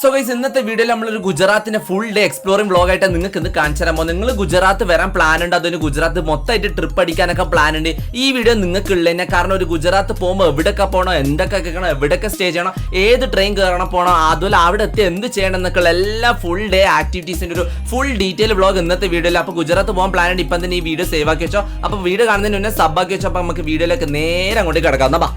So guys, ഇന്നത്തെ വീഡിയോയിൽ നമ്മളൊരു ഗുജറാത്തിന്റെ ഫുൾ ഡേ എക്സ്പ്ലോറിംഗ് വ്ളോഗ് ആയിട്ട് നിങ്ങൾക്ക് ഇന്ന് കാണിച്ചു തരാൻ പോകുന്നത്. നിങ്ങൾ ഗുജറാത്ത് വരാൻ പ്ലാൻ ഉണ്ട്, അതിന് ഗുജറാത്ത് മൊത്തമായിട്ട് ട്രിപ്പ് അടിക്കാനൊക്കെ പ്ലാൻ ഉണ്ട്. ഈ വീഡിയോ നിങ്ങൾക്ക് ഉള്ളതിനെ കാരണം ഒരു ഗുജറാത്ത് പോകുമ്പോൾ എവിടെയൊക്കെ പോകണം, എന്തൊക്കെ കേൾക്കണം, എവിടെയൊക്കെ സ്റ്റേ ചെയ്യണം, ഏത് ട്രെയിൻ കയറണം പോകണം, അതുപോലെ അവിടെ എത്തി എന്ത് ചെയ്യണം എന്നൊക്കെയുള്ള എല്ലാ ഫുൾ ഡേ ആക്ടിവിറ്റീസിന്റെ ഒരു ഫുൾ ഡീറ്റെയിൽ വ്ളോഗ് ഇന്നത്തെ വീഡിയോയിൽ. അപ്പോൾ ഗുജറാത്ത് പോകാൻ പ്ലാൻ ഉണ്ട്, ഇപ്പം തന്നെ ഈ വീഡിയോ സേവ് ആക്കി വെച്ചോ. അപ്പോൾ വീഡിയോ കാണുന്നതിന് മുന്നേ സബ് ആക്കി വെച്ചോ. അപ്പോൾ നമുക്ക് വീഡിയോയിലേക്ക് നേരെ അങ്ങോട്ട് കിടക്കാം. എന്നാ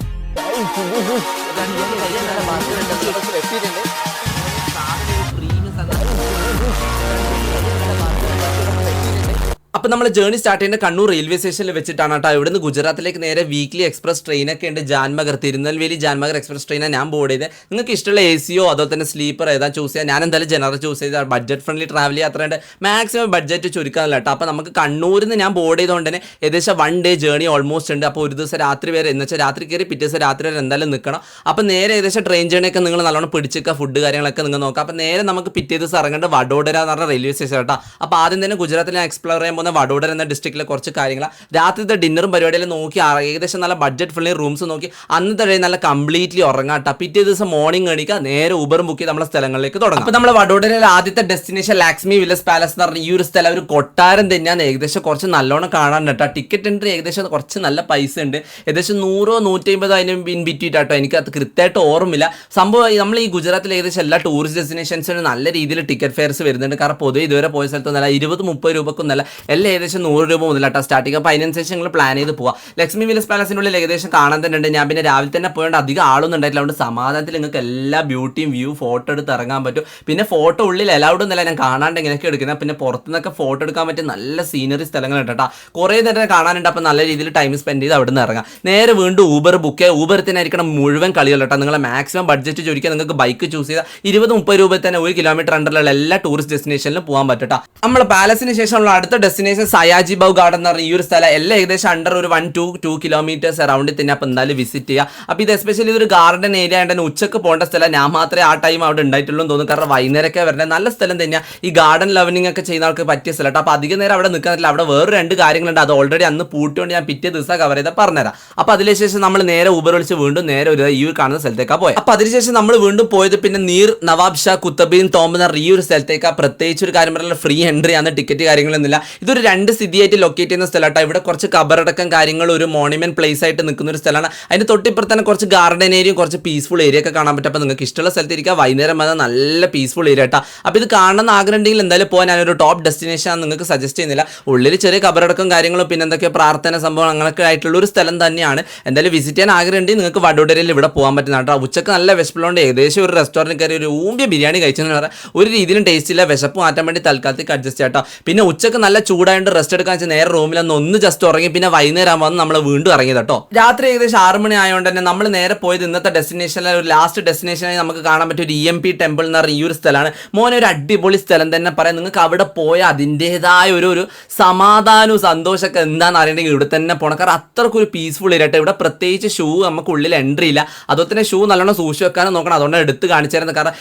അപ്പോൾ നമ്മൾ ജേർണി സ്റ്റാർട്ട് ചെയ്യുന്ന കണ്ണൂർ റെയിൽവേ സ്റ്റേഷനിൽ വെച്ചിട്ടാണ് കേട്ടോ. ഇവിടുന്ന് ഗുജറാത്തിലേക്ക് നേരെ വീക്ക്ലി എക്സ്പ്രസ് ട്രെയിനൊക്കെ ഉണ്ട്. ജാൻമഗർ, തിരുനെൽവേലി ജാൻമഗർ എക്സ്പ്രസ് ട്രെയിനാണ് ഞാൻ ബോർഡ് ചെയ്ത്. നിങ്ങൾക്ക് ഇഷ്ടമുള്ള AC അതുപോലെ തന്നെ സ്ലീപ്പർ ഏതാ ചൂസ് ചെയ്യുക. ഞാൻ എന്തായാലും ജനറൽ ചൂസ് ചെയ്താൽ ബഡ്ജറ്റ് ഫ്രണ്ട്ലി ട്രാവൽ യാത്രയുണ്ട്. മാക്സിമം ബഡ്ജറ്റ് ചുരുക്കാനല്ല കേട്ടോ. അപ്പോൾ നമുക്ക് കണ്ണൂരിൽ നിന്ന് ഞാൻ ബോർഡ് ചെയ്തുകൊണ്ട് തന്നെ ഏകദേശം 1 ഡേ ജേർണി ഓൾമോസ്റ്റ് ഉണ്ട്. അപ്പോൾ ഒരു ദിവസം രാത്രി വരെ എന്ന് വെച്ചാൽ രാത്രി കയറി പിറ്റേ ദിവസം രാത്രി വരെ എന്തായാലും നിൽക്കണം. അപ്പോൾ നേരെ ഏകദേശം ട്രെയിൻ ജേർണിയൊക്കെ നിങ്ങൾ നല്ലോണം പിടിച്ചേക്കുക, ഫുഡ് കാര്യങ്ങളൊക്കെ നിങ്ങൾ നോക്കാം. അപ്പോൾ നേരെ നമുക്ക് പിറ്റേ ദിവസം ഇറങ്ങേണ്ട വഡോദര എന്ന് പറഞ്ഞ റെയിൽവേ സ്റ്റേഷൻ കേട്ടോ. അപ്പോൾ ആദ്യം തന്നെ ഗുജറാത്തിൽ ഞാൻ എക്സ്പ്ലോർ ചെയ്യാൻ പോകുന്ന വഡോദര എന്ന ഡിസ്ട്രിക്റ്റിലെ കുറച്ച് കാര്യങ്ങൾ. രാത്രിത്തെ ഡിന്നറും പരിപാടിയെല്ലാം നോക്കി ഏകദേശം നല്ല ബഡ്ജറ്റ് ഫ്രണ്ട്ലി റൂംസ് നോക്കി അന്നത്തെ ഡേ നല്ല കംപ്ലീറ്റ്ലി ഉറങ്ങാട്ടോ. പിറ്റേ ദിവസം മോർണിംഗ് എണീക്കുക, നേരെ ഊബറും ബുക്ക് ചെയ്ത് നമ്മളെ സ്ഥലങ്ങളിലേക്ക് തുടങ്ങാം. അപ്പോൾ നമ്മൾ വഡോദരയിലെ ആദ്യത്തെ ഡെസ്റ്റിനേഷൻ ലാക്സ്മി വില്ലേജ് പാലസ് എന്ന് പറഞ്ഞ ഈ ഒരു സ്ഥലം ഒരു കൊട്ടാരം തന്നെയാണ്. ഏകദേശം കുറച്ച് നല്ലോണം കാണാൻ കേട്ടോ. ടിക്കറ്റ് എൻട്രി ഏകദേശം കുറച്ച് നല്ല പൈസ ഉണ്ട്. ഏകദേശം 100-150 അതിന് ഇൻ ബിറ്റ്വീൻ കേട്ടോ. എനിക്ക് അത് കൃത്യമായിട്ട് ഓർമ്മയില്ല. സംഭവം നമ്മൾ ഈ ഗുജറാത്തിൽ ഏകദേശം എല്ലാ ടൂറിസ്റ്റ് ഡെസ്റ്റിനേഷൻസിനും നല്ല രീതിയിൽ ടിക്കറ്റ് ഫെയർസ് വരുന്നുണ്ട്. കാരണം പൊതുവെ ഇതുവരെ പോയ സ്ഥലത്തൊന്നല്ല 20-30 രൂപക്കൊന്നല്ല, എല്ലാം ഏകദേശം 100 രൂപ മുതലാട്ടോ സ്റ്റാർട്ടിങ്. അപ്പോൾ അതിനനുസരിച്ച് നിങ്ങൾ പ്ലാൻ ചെയ്ത് പോവാം. ലക്ഷ്മി വില്ലേജ് പാലസിൻ്റെ ഉള്ളിൽ ഏകദേശം കാണാൻ തന്നെ ഉണ്ട്. ഞാൻ പിന്നെ രാവിലെ തന്നെ പോയതുകൊണ്ട് അധികം ആളൊന്നും ഉണ്ടായിട്ടില്ല. അതുകൊണ്ട് സമാധാനത്തിൽ നിങ്ങൾക്ക് എല്ലാ ബ്യൂട്ടിയും വ്യൂ ഫോട്ടോ എടുത്ത് ഇറങ്ങാൻ പറ്റും. പിന്നെ ഫോട്ടോ ഉള്ളിൽ അലൗഡ് ഒന്നല്ല, ഞാൻ കാണാണ്ട് എങ്ങനെയൊക്കെ എടുക്കുന്നത്. പിന്നെ പുറത്തുനിന്നൊക്കെ ഫോട്ടോ എടുക്കാൻ പറ്റിയ നല്ല സീനറി സ്ഥലങ്ങളുണ്ട് കേട്ടോ. കുറേ നേരം കാണാനുണ്ട്. അപ്പോൾ നല്ല രീതിയിൽ ടൈം സ്പെൻഡ് ചെയ്ത് അവിടെ നിന്ന് ഇറങ്ങാം. നേരെ വീണ്ടും ഊബർ ബുക്ക് ചെയ്യുക. ഊബർ തന്നെ ആയിരിക്കണം മുഴുവൻ കളികൾ കേട്ടോ. നിങ്ങളെ മാക്സിമം ബഡ്ജറ്റ് ചോദിക്കുക. നിങ്ങൾക്ക് ബൈക്ക് ചൂസ് ചെയ്താൽ 20-30 രൂപ തന്നെ 1 കിലോമീറ്റർ അണ്ടറിലുള്ള എല്ലാ ടൂറിസ്റ്റ് ഡെസ്റ്റിനേഷനിലും പോകാൻ പറ്റും. നമ്മൾ പാലസിന് ശേഷമുള്ള അടുത്ത ഡെസ്റ്റിനേഷൻ സയാജി ബൗ ഗാർഡൻ എന്ന് പറഞ്ഞ ഈ ഒരു സ്ഥലം. എല്ലാം ഏകദേശം അണ്ടർ ഒരു 1-2 കിലോമീറ്റേഴ്സ് അറൗണ്ടിൽ തന്നെ. അപ്പോൾ എന്തായാലും വിസിറ്റ് ചെയ്യുക. അപ്പോൾ ഇത് എസ്പെഷ്യലി ഇതൊരു ഗാർഡൻ ഏരിയ ആയിട്ട് തന്നെ ഉച്ചക്ക് പോകേണ്ട സ്ഥലം. ഞാൻ മാത്രമേ ആ ടൈം അവിടെ ഉണ്ടായിട്ടുള്ളൂ എന്ന് തോന്നുന്നു. കാരണം വൈകുന്നേരമൊക്കെ വരേണ്ട നല്ല സ്ഥലം തന്നെയാണ്. ഈ ഗാർഡൻ ലവനിങ് ഒക്കെ ചെയ്യുന്ന ആൾക്ക് പറ്റിയ സ്ഥലം കേട്ടോ. അപ്പോൾ അധികം നേരം അവിടെ നിൽക്കാൻ പറ്റില്ല. അവിടെ വേറെ 2 കാര്യങ്ങളുണ്ട്. അത് ഓൾറെഡി അന്ന് പൂട്ടിക്കൊണ്ട് ഞാൻ പിറ്റേ ദിവസം കവർ ചെയ്താൽ പറഞ്ഞുതരാം. അപ്പോൾ അതിനുശേഷം നമ്മൾ നേരെ ഊബർ വിളിച്ച് വീണ്ടും നേരെ ഒരു ഈ കാണുന്ന സ്ഥലത്തേക്കാണ് പോയത്. അപ്പോൾ അതിനുശേഷം നമ്മൾ വീണ്ടും പോയത് പിന്നെ നീർ നവാബ് ഷാ കുത്തബീൻ തോമ്പ് എന്ന് പറഞ്ഞ ഈ ഒരു സ്ഥലത്തേക്കാണ്. പ്രത്യേകിച്ച് ഒരു കാര്യം പറഞ്ഞാൽ ഫ്രീ എൻട്രി ആണ്, ടിക്കറ്റ് കാര്യങ്ങളൊന്നുമില്ല. ഇതൊരു 2 സിറ്റിയായിട്ട് ലൊക്കേറ്റ് ചെയ്യുന്ന സ്ഥലമാട്ടോ. ഇവിടെ കുറച്ച് കബറടക്കം കാര്യങ്ങൾ ഒരു മോണുമെന്റ് പ്ലേസ് ആയിട്ട് നിൽക്കുന്ന ഒരു സ്ഥലമാണ്. അതിന് തൊട്ടിപ്പുറത്ത് തന്നെ കുറച്ച് ഗാർഡൻ ഏരിയയും കുറച്ച് പീസ്ഫുൾ ഏരിയ ഒക്കെ കാണാൻ പറ്റും. അപ്പോൾ നിങ്ങൾക്ക് ഇഷ്ടമുള്ള സ്ഥലത്ത് ഇരിക്കുക. വൈകുന്നേരം വന്നാൽ നല്ല പീസ്ഫുൾ ഏരിയ കേട്ടോ. അപ്പോൾ ഇത് കാണണമെന്ന് ആഗ്രഹം ഉണ്ടെങ്കിൽ എന്തായാലും പോകാൻ ഞാനൊരു ടോപ്പ് ഡെസ്റ്റിനേഷൻ ആണ് നിങ്ങൾക്ക് സജസ്റ്റ് ചെയ്യുന്നില്ല. ഉള്ളിൽ ചെറിയ കബറടക്കം കാര്യങ്ങളും പിന്നെ എന്തൊക്കെ പ്രാർത്ഥന സംഭവം അങ്ങനെയൊക്കെ ആയിട്ടുള്ള ഒരു സ്ഥലം തന്നെയാണ്. എന്തായാലും വിസിറ്റ് ചെയ്യാൻ ആഗ്രഹം ഉണ്ടെങ്കിൽ നിങ്ങൾക്ക് വഡോദരയിൽ ഇവിടെ പോകാൻ പറ്റുന്ന കേട്ടോ. ഉച്ചക്ക് നല്ല വിശപ്പുള്ളതുകൊണ്ട് ഏകദേശം ഒരു റെസ്റ്റോറൻറ്റ് കയറി ഒരു ഊമ്പിയ ബിരിയാണി കഴിച്ചെന്ന് പറയാം. ഒരു രീതിയിലും ടേസ്റ്റ് ഇല്ല. വിശപ്പ് മാറ്റാൻ വേണ്ടി തൽക്കാലത്തേക്ക് അഡ്ജസ്റ്റ് ചെയ്യാട്ടോ. പിന്നെ ഉച്ചക്ക് നല്ല ചൂടായിട്ട് റെസ്റ്റ് എടുക്കാൻ വെച്ചാൽ നേരെ റൂമിലൊന്ന് ജസ്റ്റ് ഉറങ്ങി. പിന്നെ വൈകുന്നേരം ആകുമ്പോൾ നമ്മൾ വീണ്ടും ഇറങ്ങിയത് കേട്ടോ. രാത്രി ഏകദേശം 6 മണി ആയതുകൊണ്ട് തന്നെ നമ്മൾ നേരെ പോയത് ഇന്നത്തെ ഡെസ്റ്റിനേഷനിലെ ഒരു ലാസ്റ്റ് ഡെസ്റ്റിനേഷനായി നമുക്ക് കാണാൻ പറ്റിയ ഒരു EMP ടെമ്പിൾ എന്ന് പറഞ്ഞ ഈ ഒരു സ്ഥലമാണ്. മോനെ ഒരു അടിപൊളി സ്ഥലം തന്നെ പറയാം. നിങ്ങൾക്ക് അവിടെ പോയാൽ അതിൻ്റെതായ ഒരു സമാധാനവും സന്തോഷമൊക്കെ എന്താണെന്ന് അറിയണമെങ്കിൽ ഇവിടെ തന്നെ പോകണം. കാരണം അത്രക്കൊരു പീസ്ഫുൾ ഇരട്ടെ. ഇവിടെ പ്രത്യേകിച്ച് ഷൂ നമുക്ക് ഉള്ളിൽ എൻട്രി ഇല്ല. അതുപോലെ തന്നെ ഷൂ നല്ലോണം സൂക്ഷിച്ച് വെക്കാനും നോക്കണം. അതുകൊണ്ട് എടുത്ത് കാണിച്ചു തരുന്നത്. കാരണം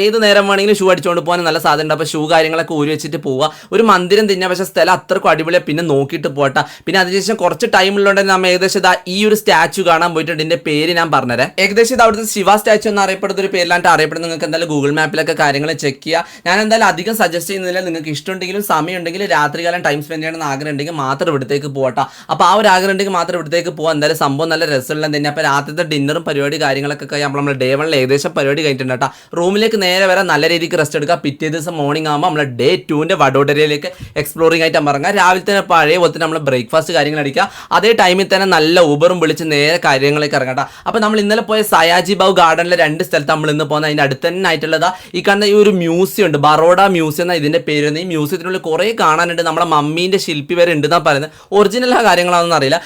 ഏത് നേരം വേണമെങ്കിലും ഷൂ അടിച്ചുകൊണ്ട് പോകാൻ നല്ല സാധ്യത ഉണ്ട്. അപ്പോൾ ഷൂ കാര്യങ്ങളൊക്കെ ഊരി വെച്ചിട്ട് പോവുക. ഒരു മന്ദിരം തിന്നാ, പക്ഷേ സ്ഥലം അത്രക്കും അടിപൊളിയാണ്. പിന്നെ നോക്കിയിട്ട് പോകട്ടെ. പിന്നെ അതിനുശേഷം കുറച്ച് ടൈം ഉള്ളതുകൊണ്ട് നമ്മൾ ഏകദേശം ഈ ഒരു സ്റ്റാച്ചു കാണാൻ പോയിട്ടുണ്ട്. ഇതിന്റെ പേര് ഞാൻ പറഞ്ഞുതരാം. ഏകദേശം ഇത് അവിടുത്തെ ശിവ സ്റ്റാച്ചു എന്ന് അറിയപ്പെടുന്ന ഒരു പേരിലായിട്ട് അറിയപ്പെടുന്നത്. നിങ്ങൾക്ക് എന്തായാലും ഗൂഗിൾ മാപ്പിലൊക്കെ കാര്യങ്ങൾ ചെക്ക് ചെയ്യുക. ഞാൻ എന്തായാലും അധികം സജസ്റ്റ് ചെയ്യുന്നില്ല. നിങ്ങൾക്ക് ഇഷ്ടമുണ്ടെങ്കിലും സമയം ഉണ്ടെങ്കിലും രാത്രികാലം ടൈം സ്പെൻഡ് ചെയ്യണമെന്ന് ആഗ്രഹം ഉണ്ടെങ്കിൽ മാത്രം ഇവിടത്തേക്ക് പോകട്ടെ. അപ്പോൾ ആ ഒരു ആഗ്രഹം ഉണ്ടെങ്കിൽ മാത്രം ഇവിടത്തേക്ക് പോകാം. എന്തായാലും സംഭവം നല്ല രസമുള്ള തന്നെ. അപ്പോൾ രാത്രിത്തെ ഡിന്നറും പരിപാടി കാര്യങ്ങളൊക്കെ കഴിയുമ്പോൾ നമ്മൾ ഡേ 1 ഏകദേശം പരിപാടി കഴിഞ്ഞിട്ടുണ്ട് കേട്ടോ. റൂമിലേക്ക് നേരെ വരാൻ നല്ല രീതിക്ക് റെസ്റ്റ് എടുക്കുക. പിറ്റേ ദിവസം മോർണിംഗ് ആകുമ്പോൾ നമ്മൾ ഡേ 2 വഡോദരയിലേക്ക് എക്സ്പ്ലോറിംഗ് ആയിട്ട് ഇറങ്ങുക. രാവിലെ തന്നെ പഴയ പോലെ തന്നെ നമ്മൾ ബ്രേക്ക്ഫാസ്റ്റ് കാര്യങ്ങൾ അടിക്കുക. അതേ ടൈമിൽ തന്നെ നല്ല ഊബറും വിളിച്ച് നേരെ കാര്യങ്ങളിലേക്ക് ഇറങ്ങട്ടെ. അപ്പോൾ നമ്മൾ ഇന്നലെ പോയ സയാജി ബൗ ഗാർഡനിലെ 2 സ്ഥലത്ത് നമ്മൾ ഇന്ന് പോകുന്നത്. അതിൻ്റെ അടുത്ത് തന്നെ ആയിട്ടുള്ളതാ ഈ കാണുന്ന ഈ ഒരു മ്യൂസിയം ഉണ്ട്. ബറോഡ മ്യൂസിയം എന്ന ഇതിൻ്റെ പേര്. ഈ മ്യൂസിയത്തിനുള്ളിൽ കുറേ കാണാനുണ്ട്. നമ്മുടെ മമ്മീൻ്റെ ശില്പി വരെ ഉണ്ടെന്നാണ് പറയുന്നത്. ഒറിജിനൽ ആ കാര്യങ്ങളാണെന്ന് അറിയില്ല.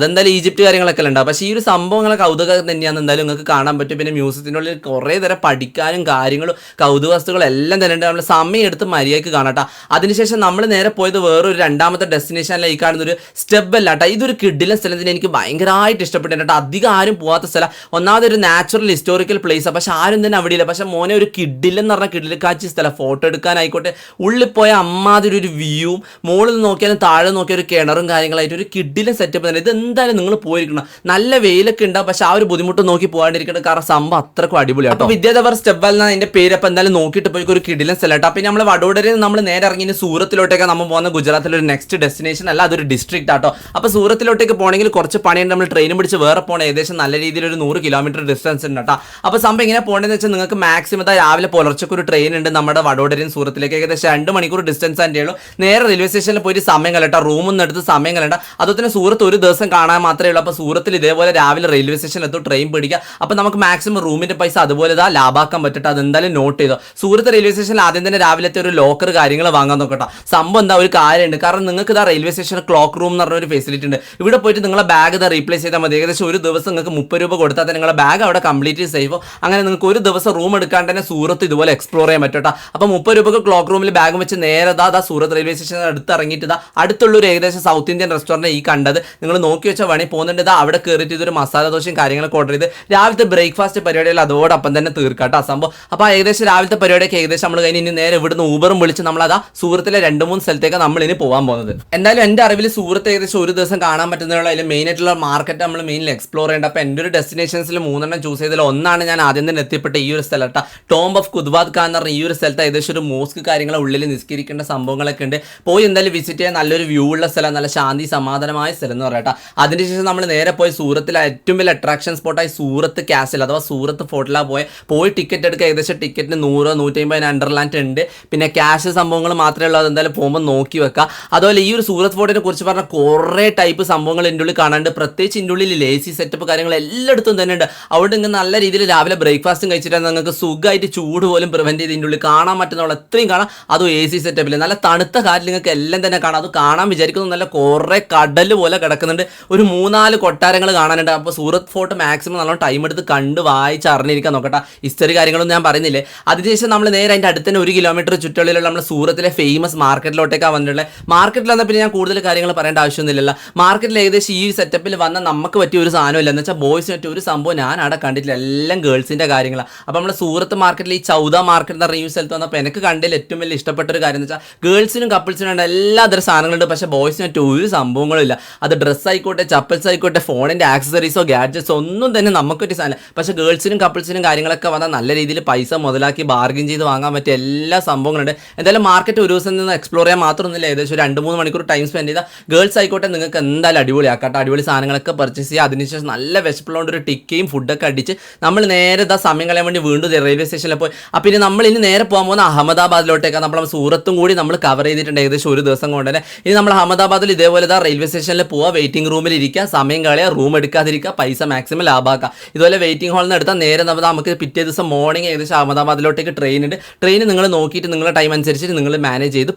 എന്തായാലും ഈജിപ്റ്റ് കാര്യങ്ങളൊക്കെ ഉണ്ടാവും. പക്ഷേ ഈ ഒരു സംഭവങ്ങൾ കൗതുകം തന്നെയാണ്. എന്തായാലും നിങ്ങൾക്ക് കാണാൻ പറ്റും. പിന്നെ മ്യൂസിയത്തിനുള്ളിൽ കുറേ തരം പഠിക്കാനും കാര്യങ്ങളും കൗതുക വസ്തുക്കളും എല്ലാം തന്നെ ഉണ്ട്. നമ്മൾ സമയം എടുത്ത് മര്യാദയ്ക്ക് കാണട്ടെ. അതിനുശേഷം നമ്മൾ നേരെ പോയത് പോയത് വേറൊരു രണ്ടാമത്തെ ഡെസ്റ്റിനേഷനിൽ ഈ കാണുന്ന ഒരു സ്റ്റെപ്പ് അല്ല കേട്ടോ. ഇതൊരു കിഡിലെ സ്ഥലത്തിന് എനിക്ക് ഭയങ്കരമായിട്ട് ഇഷ്ടപ്പെട്ടിട്ടുണ്ട്. അധികം ആരും പോകാത്ത സ്ഥലം, ഒന്നാമത് ഒരു നാച്ചുറൽ ഹിസ്റ്റോറിക്കൽ പ്ലേസാണ്, പക്ഷെ ആരും തന്നെ അവിടെ ഇല്ല. പക്ഷെ മോനെ ഒരു കിഡിലെന്ന് പറഞ്ഞാൽ കിഡിലക്കാച്ചി സ്ഥലം, ഫോട്ടോ എടുക്കാനായിക്കോട്ടെ, ഉള്ളിൽ പോയ അമ്മാതിരി ഒരു വ്യൂവും, മുകളിൽ നോക്കിയാലും താഴെ നോക്കിയ ഒരു കിണറും കാര്യങ്ങളായിട്ട് ഒരു കിഡിലെ സെറ്റപ്പ് തന്നെ. ഇത് എന്തായാലും നിങ്ങൾ പോയിരിക്കണം. നല്ല വെയിലൊക്കെ ഉണ്ടാവും, പക്ഷെ ആ ഒരു ബുദ്ധിമുട്ട് നോക്കി പോകാണ്ടിരിക്കണം, കാരണം സംഭവം അത്രക്കും അടിപൊളിയാണ്. അപ്പോൾ വിദ്യാധർ സ്റ്റെപ്പ് വെൽ എന്നാണ് അതിന്റെ പേര്. അപ്പോൾ എന്തായാലും നോക്കിയിട്ട് പോയി ഒരു കിഡിലൻ സ്ഥലം. അപ്പോൾ നമ്മൾ വഡോദരയിൽ നമ്മൾ നേരെ ഇറങ്ങി സൂറത്തിലോട്ടേക്ക് നമ്മൾ പോകുന്ന ഗുജറാത്തിലെ ഒരു നെക്സ്റ്റ് ഡെസ്റ്റിനേഷൻ അല്ല, അതൊരു ഡിസ്ട്രിക്റ്റ് ആട്ടോ. അപ്പോൾ സൂറത്തിലോട്ടേക്ക് പോകണമെങ്കിൽ കുറച്ച് പണിയുണ്ട്. നമ്മൾ ട്രെയിനും പിടിച്ച് വേറെ പോകണം, ഏകദേശം നല്ല രീതിയിൽ ഒരു 100 കിലോമീറ്റർ ഡിസ്റ്റൻസ് ഉണ്ട് കേട്ടോ. അപ്പോൾ സംഭവം എങ്ങനെ പോകേണ്ടതെന്ന് വെച്ചാൽ നിങ്ങൾക്ക് മാക്സിമം രാവിലെ പുലർച്ചയ്ക്ക് ഒരു ട്രെയിൻ ഉണ്ട് നമ്മുടെ വഡോദരയിൽ സൂറത്തിലേക്ക്, ഏകദേശം 2 മണിക്കൂർ ഡിസ്റ്റൻസ് തന്നെ ഉള്ളൂ. നേരെ റെയിൽവേ സ്റ്റേഷനിൽ പോയിട്ട് സമയം കളയട്ടോ, റൂമൊന്നും എടുത്ത് സമയം കളയണ്ട. അതുപോലെ തന്നെ സൂറത്ത് ഒരു ദിവസം കാണാൻ മാത്രമേ ഉള്ളൂ. അപ്പോൾ സൂറത്തിൽ ഇതേപോലെ രാവിലെ റെയിൽവേ സ്റ്റേഷനിൽ എത്തും, ട്രെയിൻ പിടിക്കുക. അപ്പോൾ നമുക്ക് മാക്സിമം റൂമിന്റെ പൈസ അതുപോലെ ലാഭാക്കാൻ പറ്റട്ടെ. അതെന്തായാലും നോട്ട് ചെയ്തോ. സൂറത്ത് റെയിൽവേ സ്റ്റേഷനിൽ ആദ്യം തന്നെ രാവിലത്തെ ഒരു ലോക്കർ കാര്യങ്ങൾ വാങ്ങാൻ നോക്കട്ടോ. സംഭവം എന്താ ഒരു കാര്യമുണ്ട്, കാരണം നിങ്ങൾക്ക് ഇതാ റെയിൽവേ സ്റ്റേഷനിൽ ക്ലോക്ക് റൂം എന്ന് പറഞ്ഞ ഒരു ഫെസിലിറ്റി ഉണ്ട്. ഇവിടെ പോയിട്ട് നിങ്ങളെ ബാഗ് ഇതാ റീപ്ലേസ് ചെയ്താൽ മതി. ഏകദേശം ഒരു ദിവസം നിങ്ങൾക്ക് 30 രൂപ കൊടുത്താൽ തന്നെ നിങ്ങളുടെ ബാഗ് അവിടെ കംപ്ലീറ്റ് സേഫോ. അങ്ങനെ നിങ്ങൾക്ക് ഒരു ദിവസം റൂം എടുക്കാണ്ട് തന്നെ സൂറത്ത് ഇതുപോലെ എക്സ്പ്ലോർ ചെയ്യാൻ പറ്റട്ടോ. അപ്പോൾ 30 രൂപക്ക് ക്ലോക്ക് റൂമിൽ ബാഗ് വെച്ച് നേരെ സൂറത്ത് റെയിൽവേ സ്റ്റേഷനിൽ അടുത്ത് ഇറങ്ങിയിട്ട് അടുത്തുള്ള ഒരു ഏകദേശം സൗത്ത് ഇന്ത്യൻ റെസ്റ്റോറൻറ്റ് ഈ കണ്ടത് നിങ്ങൾ നോക്കി വെച്ചാൽ വേണമെങ്കിൽ പോകുന്നുണ്ട്. അവിടെ കയറിയിട്ട് ഇതൊരു മസാല ദോശയും കാര്യങ്ങളൊക്കെ ഓർഡർ ചെയ്ത് രാവിലത്തെ ബ്രേക്ക്ഫാസ്റ്റ് പരിപാടികൾ അതോടൊപ്പം തന്നെ തീർക്കാട്ടോ സംഭവം. അപ്പോൾ ഏകദേശം രാവിലത്തെ പരിപാടിയൊക്കെ ഏകദേശം നമ്മൾ കഴിഞ്ഞ് ഇനി നേരെ ഇവിടുന്ന് ഊബറും വിളിച്ച് നമ്മൾ സൂറത്തിലെ 2-3 സ്ഥലത്തേക്ക് നമ്മൾ ഇനി പോകാൻ പോകുന്നത്. എന്തായാലും എൻ്റെ അറിവിൽ സൂറത്ത് ഏകദേശം ഒരു ദിവസം കാണാൻ പറ്റുന്നതിനുള്ള അതിൽ മെയിൻ ആയിട്ടുള്ള മാർക്കറ്റ് നമ്മൾ മെയിനിൽ എക്സ്പ്ലോർ ചെയ്യേണ്ട. അപ്പോൾ എൻ്റെ ഒരു ഡെസ്റ്റിനേഷൻസിൽ 3 ചൂസ് ചെയ്തതിൽ ഒന്നാണ് ഞാൻ ആദ്യം തന്നെ എത്തിപ്പെട്ട ഈ ഒരു സ്ഥലം കേട്ടോ. ടോംബ് ഓഫ് ഖുദ്വാദ് ഖാൻ എന്ന് പറഞ്ഞ ഈ ഒരു സ്ഥലത്ത് ഏകദേശം ഒരു മോസ്ക് കാര്യങ്ങളെ ഉള്ളിൽ നിസ്കരിക്കേണ്ട സംഭവങ്ങളൊക്കെ ഉണ്ട്. പോയി എന്തായാലും വിസിറ്റ് ചെയ്യാൻ നല്ലൊരു വ്യൂ ഉള്ള സ്ഥലം, നല്ല ശാന്തി സമാധാനമായ സ്ഥലം എന്ന് പറയട്ടെ. അതിനുശേഷം നമ്മൾ നേരെ പോയി സൂറത്തിലെ ഏറ്റവും വലിയ അട്രാക്ഷൻ സ്പോട്ടായി സൂറത്ത് കാസിൽ അഥവാ സൂറത്ത് ഫോർട്ടിലാണ് പോയി ടിക്കറ്റ് എടുക്കുക. ഏകദേശം ടിക്കറ്റിന് 100-150 അണ്ടർലാൻഡ് ഉണ്ട്. പിന്നെ ക്യാഷ് സംഭവങ്ങൾ മാത്രമേ ഉള്ളൂ, അതെന്തായാലും പോകുമ്പോൾ നോക്കി വെക്കുക. അതുപോലെ ഈ ഒരു സൂറത്ത് ഫോർട്ടിനെ കുറിച്ച് പറഞ്ഞാൽ കുറേ ടൈപ്പ് സംഭവങ്ങൾ ഇതിൻ്റെ ഉള്ളിൽ കാണാനുണ്ട്. പ്രത്യേകിച്ച് ഇതിൻ്റെ ഉള്ളിൽ ലേസി സെറ്റപ്പ് കാര്യങ്ങൾ എല്ലായിടത്തും തന്നെ ഉണ്ട്. അവിടെ ഇങ്ങനെ നല്ല രീതിയിൽ രാവിലെ ബ്രേക്ക്ഫാസ്റ്റും കഴിച്ചിട്ട് നിങ്ങൾക്ക് സുഖമായിട്ട് ചൂട് പോലും പ്രിവെൻറ്റ് ചെയ്ത് ഇതിൻ്റെ ഉള്ളിൽ കാണാൻ പറ്റുന്ന എത്രയും കാണാം. അതും AC സെറ്റപ്പിൽ നല്ല തണുത്ത കാറ്റിൽ നിങ്ങൾക്ക് എല്ലാം തന്നെ കാണാം. അത് കാണാൻ വിചാരിക്കുന്നു നല്ല കുറേ കടൽ പോലെ കിടക്കുന്നുണ്ട്. ഒരു 3-4 കൊട്ടാരങ്ങൾ കാണാനുണ്ട്. അപ്പോൾ സൂറത്ത് ഫോർട്ട് മാക്സിമം നല്ലോണം ടൈം എടുത്ത് കണ്ട് വായിച്ച് അറിഞ്ഞിരിക്കാൻ നോക്കട്ടെ. ഹിസ്റ്ററി കാര്യങ്ങളൊന്നും ഞാൻ പറയുന്നില്ലേ. അതിനുശേഷം നമ്മൾ നേരെ അതിൻ്റെ അടുത്ത് തന്നെ 1 കിലോമീറ്റർ ചുറ്റളവിലുള്ള നമ്മൾ സൂറത്തിലെ ഫേമസ് മാർക്കറ്റിലോട്ടേക്കാണ് വന്നിട്ടുള്ളത്. മാർക്കറ്റിൽ വന്നാൽ പിന്നെ ഞാൻ കൂടുതൽ കാര്യങ്ങൾ പറയേണ്ട ആവശ്യമൊന്നുമില്ല. മാർക്കറ്റിൽ ഏകദേശം ഈ സെറ്റപ്പിൽ വന്നാൽ നമുക്ക് പറ്റിയ ഒരു സാധനമില്ല. എന്ന് വെച്ചാൽ ബോയ്സിന് പറ്റിയ ഒരു സംഭവം ഞാൻ അവിടെ കണ്ടിട്ടില്ല, എല്ലാം ഗേൾസിൻ്റെ കാര്യങ്ങളാണ്. അപ്പോൾ നമ്മൾ സൂറത്ത് മാർക്കറ്റിൽ ഈ ചൗദ മാർക്കറ്റ് എന്ന് പറഞ്ഞ ഈ സ്ഥലത്ത് വന്നപ്പോൾ എനിക്ക് കണ്ടതിൽ ഏറ്റവും വലിയ ഇഷ്ടപ്പെട്ട ഒരു കാര്യം എന്ന് വെച്ചാൽ ഗേൾസിനും കപ്പിൾസിനും ഉണ്ട് എല്ലാതരം സാധനങ്ങളുണ്ട്, പക്ഷേ ബോയ്സിന് പറ്റിയ ഒരു സംഭവങ്ങളും ഇല്ല. അത് ഡ്രസ്സ് ആയിക്കോട്ടെ, ചപ്പൽസ് ആയിക്കോട്ടെ, ഫോണിൻ്റെ ആക്സസറീസോ ഗാഡ്ജറ്റ്സോ ഒന്നും തന്നെ നമുക്കൊരു സാധനം. പക്ഷേ ഗേൾസിനും കപ്പിൾസിനും കാര്യങ്ങളൊക്കെ വന്നാൽ നല്ല രീതിയിൽ പൈസ മുതലാക്കി ബാർഗിൻ ചെയ്ത് വാങ്ങാൻ പറ്റിയ എല്ലാ സംഭവങ്ങളുണ്ട്. എന്തായാലും മാർക്കറ്റ് ഒരു ദിവസം നിന്ന് എക്സ്പ്ലോർ ചെയ്യാൻ മാത്രമൊന്നുമില്ല, ഏകദേശം 2-3 മണിക്കൂർ ടൈം സ്പെൻഡ് ചെയ്താൽ ഗേൾസ് ആയിക്കോട്ടെ നിങ്ങൾക്ക് എന്തായാലും അടിപൊളിയാക്കട്ടെ. അടിപൊളി സാധനങ്ങളൊക്കെ പർച്ചേസ് ചെയ്യുക. അതിനുശേഷം നല്ല വിശപ്പുള്ളതുകൊണ്ട് ഒരു ടിക്കയും ഫുഡൊക്കെ അടിച്ച് നമ്മൾ നേരെ സമയം കളയാൻ വേണ്ടി വീണ്ടും റെയിൽവേ സ്റ്റേഷനിൽ പോയി. അപ്പോൾ ഇനി നമ്മൾ ഇനി നേരെ പോകാൻ പോകുന്ന അഹമ്മദാബാദിലോട്ടേക്കാണ്. നമ്മൾ സൂറത്തും കൂടി നമ്മൾ കവർ ചെയ്തിട്ടുണ്ട് ഏകദേശം ഒരു ദിവസം കൊണ്ട് തന്നെ. ഇനി നമ്മൾ അഹമ്മദാബാദിൽ ഇതേപോലെ റെയിൽവേ സ്റ്റേഷനിൽ പോവുക, വെയിറ്റിംഗ് റൂമിൽ ഇരിക്കുക, സമയം കളയുക, റൂം എടുക്കാതിരിക്കുക, പൈസ മാക്സിമം ലാഭാക്കുക. ഇതുപോലെ വെയിറ്റിംഗ് ഹാളിൽ നിന്ന് എടുത്താൽ നേരെ നമുക്ക് പിറ്റേ ദിവസം മോർണിംഗ് ഏകദേശം അഹമ്മദാബാദിലോട്ടേക്ക് ട്രെയിൻ ഉണ്ട്. ട്രെയിൻ നിങ്ങൾ നോക്കിയിട്ട് നിങ്ങളുടെ ടൈം അനുസരിച്ച് നിങ്ങൾ മാനേജ് ചെയ്ത്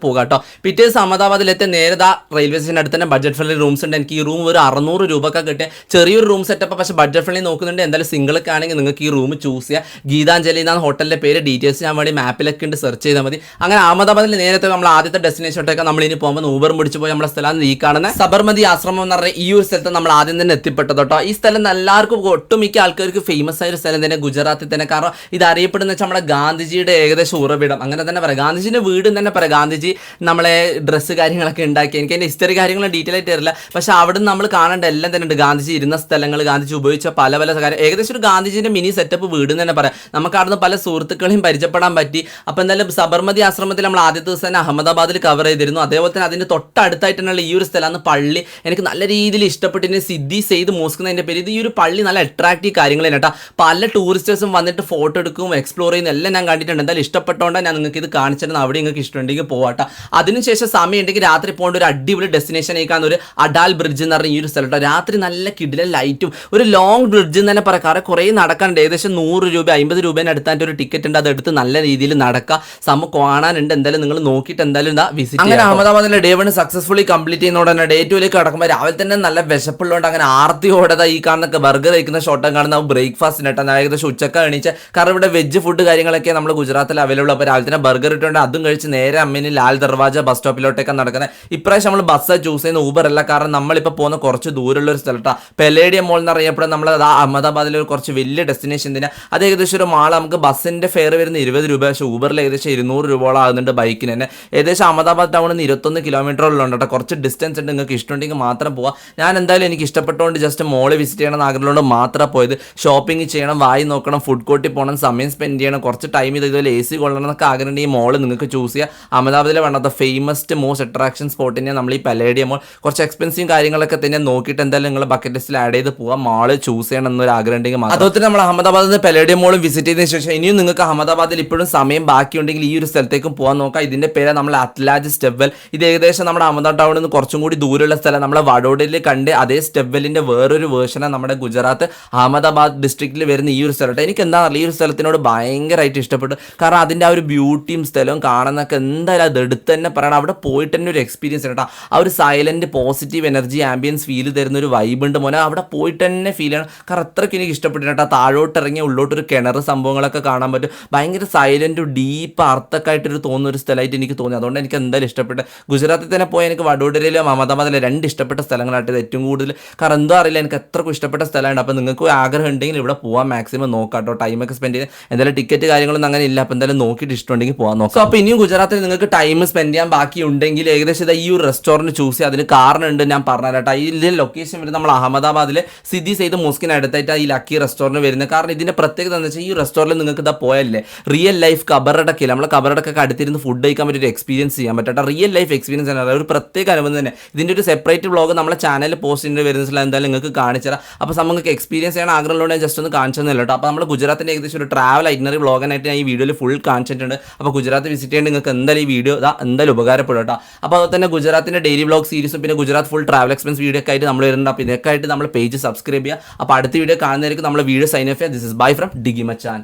പോകാം കേട്ടോ. പിറ്റേ ദിവസം അഹമ്മദാബാദിലെത്തി നേരെ റെയിൽവേ സ്റ്റേഷൻ്റെ അടുത്ത് തന്നെ ബഡ്ജറ്റ് ഫ്രണ്ട്ലി റൂംസ് ഉണ്ട്. എനിക്ക് ഈ റൂം ഒരു 600 രൂപയൊക്കെ കിട്ടിയ ചെറിയൊരു റൂം സെറ്റപ്പ്, പക്ഷേ ബഡ്ജറ്റ് ഫ്രണ്ട്ലി നോക്കുന്നുണ്ട്. എന്തായാലും സിംഗിളൊക്കെ ആണെങ്കിൽ നിങ്ങൾക്ക് ഈ റൂം ചൂസ് ചെയ്യാം. ഗീതാഞ്ജലി എന്നാണ് ഹോട്ടലിൻ്റെ പേര്. ഡീറ്റെയിൽസ് ഞാൻ വേണ്ടി മാപ്പിലൊക്കെ ഉണ്ട്, സെർച്ച് ചെയ്താൽ മതി. അങ്ങനെ അഹമ്മദാബാദിൽ നേരത്തെ നമ്മൾ ആദ്യത്തെ ഡെസ്റ്റിനേഷനോട്ടൊക്കെ നമ്മൾ ഇനി പോകുമ്പോൾ ഊബറും പിടിച്ച് പോയി നമ്മുടെ സ്ഥലം ഈ കാണുന്ന സബർമതി ആശ്രമം എന്ന് പറഞ്ഞ ഈ ഒരു സ്ഥലത്ത് നമ്മൾ ആദ്യം തന്നെ എത്തിപ്പെട്ടത് കേട്ടോ. ഈ സ്ഥലം എല്ലാവർക്കും ഒട്ടുമിക്ക ആൾക്കാർക്ക് ഫേമസ് ആയ ഒരു സ്ഥലം തന്നെ ഗുജറാത്തിൽ തന്നെ. കാരണം ഇത് അറിയപ്പെടുന്ന വെച്ചാൽ നമ്മുടെ ഗാന്ധിജിയുടെ ഏകദേശം ഉറവിടം അങ്ങനെ തന്നെ പറയാം. ഗാന്ധിജിൻ്റെ വീട് തന്നെ പറയാം. ഗാന്ധിജി നമ്മളെ ഡ്രസ്സ് കാര്യങ്ങളൊക്കെ ഉണ്ടാക്കി. എനിക്ക് അതിൻ്റെ ഹിസ്റ്ററി കാര്യങ്ങൾ ഡീറ്റെയിൽ ആയിട്ട് അറിയില്ല, പക്ഷേ അവിടെ നിന്ന് നമ്മൾ കാണേണ്ട എല്ലാം തന്നെ ഉണ്ട്. ഗാന്ധിജി ഇരുന്ന സ്ഥലങ്ങൾ, ഗാന്ധിജി ഉപയോഗിച്ച പല കാര്യം, ഏകദേശം ഒരു ഗാന്ധിജിൻ്റെ മിനി സെറ്റപ്പ് വീട് എന്ന് തന്നെ പറയാം. നമുക്ക് അവിടുന്ന് പല സുഹൃത്തുക്കളെയും പരിചയപ്പെടാൻ പറ്റി. അപ്പോൾ എന്തായാലും സബർമതി ആശ്രമത്തിൽ നമ്മൾ ആദ്യത്തെ ദിവസം തന്നെ അഹമ്മദാബാദിൽ കവർ ചെയ്തിരുന്നു. അതേപോലെ തന്നെ അതിൻ്റെ തൊട്ടടുത്തായിട്ടുള്ള ഈ ഒരു സ്ഥലമാണ് പള്ളി. എനിക്ക് നല്ല രീതിയിൽ ഇഷ്ടപ്പെട്ടിന് സിദ്ദി സെയ്ദ് മോസ്ക് എന്നതിൻ്റെ പേര്. ഇത് ഈ ഒരു പള്ളി നല്ല അട്രാക്റ്റീവ് കാര്യങ്ങൾ തന്നെ കേട്ടോ. പല ടൂറിസ്റ്റേഴ്സും വന്നിട്ട് ഫോട്ടോ എടുക്കും, എക്സ്പ്ലോർ ചെയ്യുന്ന എല്ലാം ഞാൻ കണ്ടിട്ടുണ്ട്. എന്തായാലും ഇഷ്ടപ്പെട്ടോണ്ടാണ് ഞാൻ നിങ്ങൾക്ക് ഇത് കാണിച്ചിരുന്നത്. അവിടെ നിങ്ങൾക്ക് ഇഷ്ടമുണ്ടെങ്കിൽ പോവാട്ടോ. അതിനുശേഷം സമയം ഉണ്ടെങ്കിൽ രാത്രി പോകേണ്ട ഒരു അടിപൊളി ഡെസ്റ്റിനേഷൻ ആയിക്കാണ് ഒരു അഡാൽ ബ്രിഡ്ജ് എന്ന് പറഞ്ഞ ഈ ഒരു സ്ഥലം. രാത്രി നല്ല കിടിലൻ ലൈറ്റും ഒരു ലോങ് ബ്രിഡ്ജ് എന്ന് തന്നെ പറയാം. കാരണം കുറേ നടക്കാനുണ്ട്. ഏകദേശം 100 രൂപ 50 രൂപേനെ അടുത്തായിട്ട് ഒരു ടിക്കറ്റ് ഉണ്ട്. അതെടുത്ത് നല്ല രീതിയിൽ നടക്കുക, സംഭവം കാണാനുണ്ട്. എന്തായാലും നിങ്ങൾ നോക്കിയിട്ട് എന്തായാലും വിസിറ്റ്. അങ്ങനെ അഹമ്മദാബാദിലെ ഡേ 1 സക്സസ്ഫുള്ളി കംപ്ലീറ്റ് ചെയ്യുന്നതോടെ തന്നെ ഡേ 2ലേക്ക് കടക്കുമ്പോൾ രാവിലെ തന്നെ നല്ല വിശപ്പുള്ളതുകൊണ്ട് അങ്ങനെ ആർത്തിയോടെ ഈ കാണുന്ന ബർഗർ കഴിക്കുന്ന ഷോട്ടം കാണുന്ന ബ്രേക്ക്ഫാസ്റ്റിന് കേട്ടോ. ഏകദേശം ഉച്ചക്ക എണീച്ച, കാരണം ഇവിടെ വെജ് ഫുഡ് കാര്യങ്ങളൊക്കെ നമ്മൾ ഗുജറാത്തിൽ അവൈലബിൾ. അപ്പോൾ രാവിലെ തന്നെ ബർഗർ ഇട്ടുകൊണ്ട് അതും കഴിച്ച് നേരെ അമ്മേന് ലാൽ ദർവാജ ബസ് സ്റ്റോപ്പിലോട്ടൊക്കെ നടക്കുന്നത്. ഇപ്രാവശ്യം നമ്മൾ ബസ് ചൂസ് ചെയ്യുന്ന ഊബർ അല്ല, കാരണം നമ്മളിപ്പോൾ പോകുന്ന കുറച്ച് ദൂരമുള്ള ഒരു സ്ഥലത്താണ്. പെലേഡിയം മോൾ എന്നറിയപ്പെടുന്ന നമ്മൾ അഹമ്മദാബാദിലെ ഒരു കുറച്ച് വലിയ ഡെസ്റ്റിനേഷൻ തന്നെ. അത് ഏകദേശം ഒരു മാൾ നമുക്ക് ബസ്സിന്റെ ഫെയർ വരുന്ന 20 രൂപ, പക്ഷേ ഊബറിൽ ഏകദേശം 200 രൂപയോളം ആകുന്നുണ്ട് ബൈക്കിന് തന്നെ. ഏകദേശം അഹമ്മദാബാദ് ടൗണിൽ നിന്ന് 21 കിലോമീറ്ററോളം കേട്ടോ. കുറച്ച് ഡിസ്റ്റൻസ് ഉണ്ട്, നിങ്ങൾക്ക് ഇഷ്ടമുണ്ടെങ്കിൽ മാത്രം പോവാം. ഞാൻ എന്തായാലും എനിക്ക് ഇഷ്ടപ്പെട്ടുകൊണ്ട് ജസ്റ്റ് മോള് വിസിറ്റ് ചെയ്യണം എന്ന് ആഗ്രഹമുണ്ട് മാത്രം പോയത്. ഷോപ്പിംഗ് ചെയ്യണം, വായി നോക്കണം, ഫുഡ് കോർട്ടിൽ പോകണം, സമയം സ്പെൻഡ് ചെയ്യണം, കുറച്ച് ടൈം ഇതുപോലെ AC കൊള്ളണം എന്നൊക്കെ ആഗ്രഹമുണ്ട്. ഈ മോള് നിങ്ങൾക്ക് ചൂസ് ചെയ്യുക. അഹമ്മദാബാദിലെ one of the famest most attraction spot തന്നെയാണ് നമ്മൾ ഈ പലേഡിയം മോൾ. കുറച്ച് എക്സ്പെൻസീവ് കാര്യങ്ങളൊക്കെ തന്നെ നോക്കിയിട്ട് എന്തായാലും നിങ്ങൾ ബക്കറ്റ് ലിസ്റ്റിൽ ആഡ് ചെയ്ത് പോകാം. മാള് ചൂസ് ചെയ്യണം എന്നൊരു ആഗ്രഹം ഉണ്ടെങ്കിൽ അതുപോലെ നമ്മൾ അഹമ്മദാബാദിൽ നിന്ന് പലേഡിയം മോളും വിസിറ്റ് ചെയ്തതിനു ശേഷം ഇനിയും നിങ്ങൾക്ക് അഹമ്മദാബാദിൽ ഇപ്പോഴും സമയം ബാക്കിയുണ്ടെങ്കിൽ ഈ ഒരു സ്ഥലത്തേക്കും പോകാൻ നോക്കാം. ഇതിന്റെ പേര് നമ്മൾ അത്ലാജ് സ്റ്റെപ്പ് വെൽ. ഇത് ഏകദേശം നമ്മുടെ അഹമ്മദാബാദ് ടൗണിൽ നിന്ന് കുറച്ചും കൂടി ദൂരമുള്ള സ്ഥലം. നമ്മളെ വഡോദരയിൽ കണ്ട് അതേ സ്റ്റെപ്പ് വെല്ലിന്റെ വേറൊരു വേർഷനാണ് നമ്മുടെ ഗുജറാത്ത് അഹമ്മദാബാദ് ഡിസ്ട്രിക്റ്റിൽ വരുന്ന ഈ ഒരു സ്ഥലത്ത്. എനിക്ക് എന്താ അറിയില്ല, ഈ ഒരു സ്ഥലത്തിനോട് ഭയങ്കരമായിട്ട് ഇഷ്ടപ്പെട്ടു. കാരണം അതിൻ്റെ ആ ഒരു ബ്യൂട്ടിയും സ്ഥലവും കാണുന്നൊക്കെ എന്തായാലും അത് എടുത്ത് തന്നെ പറയണം. അവിടെ പോയിട്ട് തന്നെ ഒരു എക്സ്പീരിയൻസ് കേട്ടോ. ആ ഒരു silent positive energy ambience feel തരുന്ന ഒരു വൈബ് ഉണ്ട് മോനെ. അവിടെ പോയിട്ട് തന്നെ ഫീൽ ചെയ്യണം. കാരണം അത്രയ്ക്ക് എനിക്ക് ഇഷ്ടപ്പെട്ടു കേട്ടോ. താഴോട്ട് ഇറങ്ങി ഉള്ളോട്ടൊരു കിണർ സംഭവങ്ങളൊക്കെ കാണാൻ പറ്റും. ഭയങ്കര സൈലന്റും ഡീപ്പ് അർത്ഥമൊക്കെ ആയിട്ടൊരു തോന്നുന്ന ഒരു സ്ഥലമായിട്ട് എനിക്ക് തോന്നി. അതുകൊണ്ട് എനിക്ക് എന്തായാലും ഇഷ്ടപ്പെട്ടു. ഗുജറാത്തിൽ തന്നെ പോയി എനിക്ക് വഡോദരയിലും അഹമ്മദാബാദിലെ 2 ഇഷ്ടപ്പെട്ട സ്ഥലങ്ങളായിട്ട് ഏറ്റവും കൂടുതൽ. കാരണം എന്തോ അറിയില്ല, എനിക്ക് അത്രക്കും ഇഷ്ടപ്പെട്ട സ്ഥലമാണ്. അപ്പോൾ നിങ്ങൾക്ക് ആഗ്രഹം ഉണ്ടെങ്കിൽ ഇവിടെ പോകാൻ മാക്സിമം നോക്കാം കേട്ടോ. ടൈമൊക്കെ സ്പെൻഡ് ചെയ്ത് എന്തായാലും ടിക്കറ്റ് കാര്യങ്ങളൊന്നും അങ്ങനെ ഇല്ല. അപ്പോൾ എന്തായാലും നോക്കിയിട്ട് ഇഷ്ടമുണ്ടെങ്കിൽ പോകാൻ നോക്കാം. അപ്പോൾ ഇനിയും ഗുജറാത്തിൽ നിങ്ങൾക്ക് ടൈം സ്പെൻഡ് ചെയ്യാൻ ബാക്കി ഉണ്ടെങ്കിൽ ഏകദേശം ഈ ഒരു റെസ്റ്റോറൻറ്റ് ചൂസ് ചെയ്യുക. അതിന് കാരണം ഉണ്ട്, ഞാൻ പറഞ്ഞുതരാം കേട്ടോ. ഇതിൻ്റെ ലൊക്കേഷൻ വരുന്നത് നമ്മൾ അഹമ്മദാബാദിലെ സിദ്ധി സെയ്ദ് മോസ്കിന് അടുത്തായിട്ട് ഈ ലക്കി റെസ്റ്റോറൻറ്റ് വരുന്നത്. കാരണം ഇതിൻ്റെ പ്രത്യേകത എന്ന് വെച്ചാൽ ഈ റെസ്റ്റോറൻറ്റിൽ നിങ്ങൾക്ക് ഇതാ പോയല്ലേ റിയൽ ലൈഫ് കബറടക്കില്ല, നമ്മൾ കബറടക്കൊക്കെ അടുത്തിരുന്ന് ഫുഡ് കഴിക്കാൻ പറ്റിയൊരു എക്സ്പീരിയൻസ് ചെയ്യാൻ പറ്റട്ടെ. റിയൽ ലൈഫ് എക്സ്പീരിയൻസ് ആണ്, ഒരു പ്രത്യേക അനുഭവം തന്നെ. ഇതിൻ്റെ ഒരു സെപ്പറേറ്റ് വ്ളോഗ് നമ്മളെ ചാനലിൽ പോസ്റ്റ് ചെയ്യേണ്ടി വരുന്നില്ല, എന്തായാലും നിങ്ങൾക്ക് കാണിച്ചു തരാം. അപ്പോൾ നമുക്ക് എക്സ്പീരിയൻസ് ചെയ്യാൻ ആഗ്രഹമുള്ളത് ഞാൻ ജസ്റ്റ് ഒന്ന് കാണിച്ചു തന്നില്ല കേട്ടോ. അപ്പോൾ നമ്മൾ ഗുജറാത്തിൻ്റെ ഏകദേശം ഒരു ട്രാവൽ ഐറ്റിനറി വ്ളോഗായിട്ട് ഞാൻ ഈ വീഡിയോയിൽ ഫുൾ കാണിച്ചിട്ടുണ്ട്. അപ്പോൾ ഗുജറാത്ത് വിസിറ്റ് ചെയ്യേണ്ടി നിങ്ങൾക്ക് എന്തായാലും ഈ വീഡിയോ എന്തായാലും ഉപകാരപ്പെടും കേട്ടോ. അപ്പോൾ അതുപോലെ തന്നെ ഗുജറാത്തിൻ്റെ ഡെയിലി വ്ളോഗ് സീരീസും പിന്നെ Gujarat full travel expense video ഒക്കെ ആയിട്ട് നമ്മൾ വരുന്നുണ്ട്. അപ്പോൾ ഇതൊക്കെ ആയിട്ട് നമ്മൾ പേജ് സബ്സ്ക്രൈബ് ചെയ്യുക. അപ്പോൾ അടുത്ത വീഡിയോ കാണുന്നതായിരിക്കും. നമ്മൾ വീഡിയോ സൈൻ ഓഫ് ചെയ്യുക. This is bye from ഡിഗി Machan.